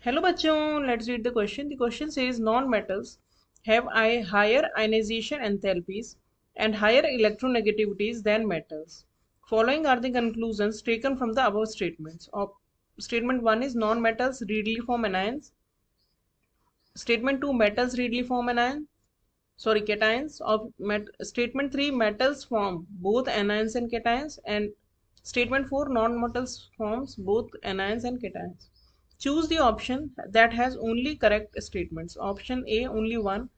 Hello बच्चों, let's read the question. The question says non-metals have higher ionization enthalpies and higher electronegativities than metals. Following are the conclusions taken from the above statements. Statement 1 is non-metals readily form anions. Statement 2, metals readily form cations. Statement 3, metals form both anions and cations, and statement 4, non-metals forms both anions and cations. Choose the option that has only correct statements. Option A only 1,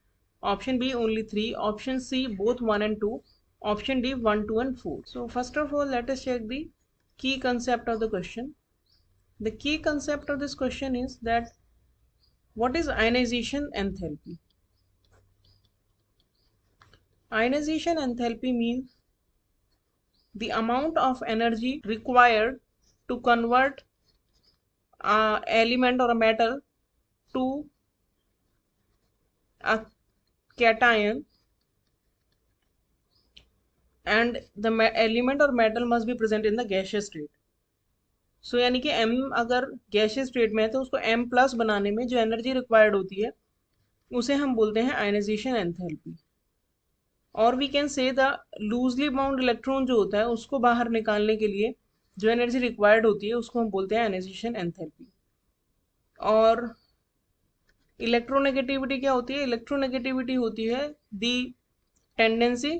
option B only 3, option C both 1 and 2, option D 1, 2 and 4. So first of all, let us check the key concept of the question. The key concept of this question is that what is ionization enthalpy? Ionization enthalpy means the amount of energy required to convert an element or a metal to a cation, and the element or metal must be present in the gaseous state. So यानी कि M अगर gaseous state में है तो उसको M plus बनाने में जो एनर्जी रिक्वायर्ड होती है उसे हम बोलते हैं आयनाइजेशन एंथैल्पी. और we can say the loosely bound electron जो होता है उसको बाहर निकालने के लिए जो एनर्जी रिक्वायर्ड होती है उसको हम बोलते हैं आयनाइजेशन एंथैल्पी. और इलेक्ट्रोनेगेटिविटी क्या होती है? इलेक्ट्रोनेगेटिविटी होती है the tendency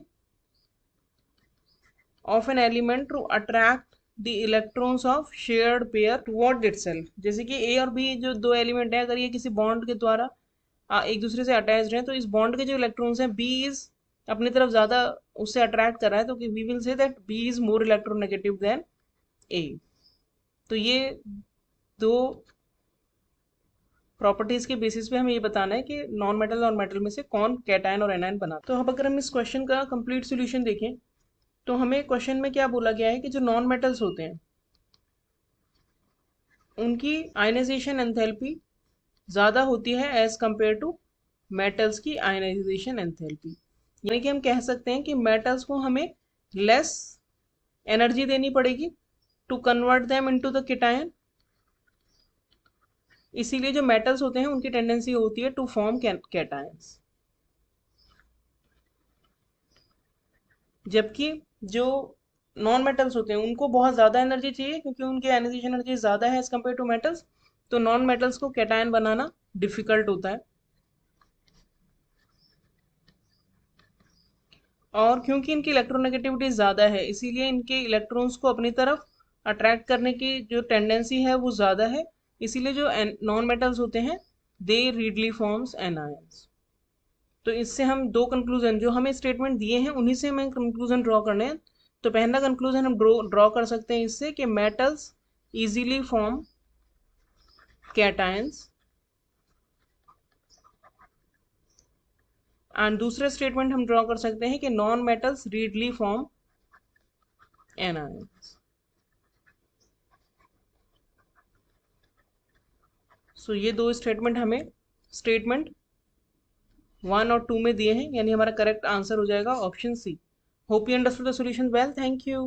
of an element to attract the electrons of shared pair toward itself. जैसे कि ए और बी जो दो एलिमेंट है, अगर ये किसी बॉन्ड के द्वारा एक दूसरे से अटैच्ड हैं तो इस बॉन्ड के जो इलेक्ट्रॉन्स हैं बी इज अपनी तरफ ज़्यादा उससे अट्रैक्ट कर रहा है, तो we will say that B is more electronegative than A. तो ये दो प्रॉपर्टीज के बेसिस पे हमें ये बताना है कि नॉन मेटल और मेटल में से कौन कैटायन और एनायन बना. तो अब अगर हम इस क्वेश्चन का कंप्लीट सॉल्यूशन देखें तो हमें क्वेश्चन में क्या बोला गया है कि जो नॉन मेटल्स होते हैं उनकी आयनाइजेशन एंथैल्पी ज़्यादा होती है एज कंपेयर टू मेटल्स की आयनाइजेशन एंथैल्पी. यानी कि हम कह सकते हैं कि मेटल्स को हमें लेस एनर्जी देनी पड़ेगी to convert them into the cation. इसीलिए जो मेटल्स होते हैं उनकी टेंडेंसी होती है टू फॉर्म कैटायंस, जबकि जो नॉन मेटल्स होते हैं उनको बहुत ज़्यादा एनर्जी चाहिए क्योंकि उनकी आयनाइजेशन एनर्जी ज़्यादा है एज कम्पेयर टू मेटल्स. तो नॉन मेटल्स को कैटायन बनाना डिफिकल्ट होता है. और क्योंकि इनकी इलेक्ट्रोनेगेटिविटी ज़्यादा है इसीलिए इनके इलेक्ट्रॉन्स को अपनी तरफ अट्रैक्ट करने की जो टेंडेंसी है वो ज़्यादा है. इसीलिए जो नॉन मेटल्स होते हैं दे रीडली फॉर्म्स एनायंस. तो इससे हम दो कंक्लूजन जो हमें स्टेटमेंट दिए हैं उन्हीं से हमें कंक्लूजन ड्रॉ करने हैं. तो पहला कंक्लूजन हम ड्रॉ कर सकते हैं इससे कि metals easily form cations, and दूसरे स्टेटमेंट हम ड्रॉ कर सकते हैं कि non metals readily form anions. So ये दो स्टेटमेंट हमें स्टेटमेंट 1 और 2 में दिए हैं, यानी हमारा करेक्ट आंसर हो जाएगा option C. Hope you understood the solution well. Thank you.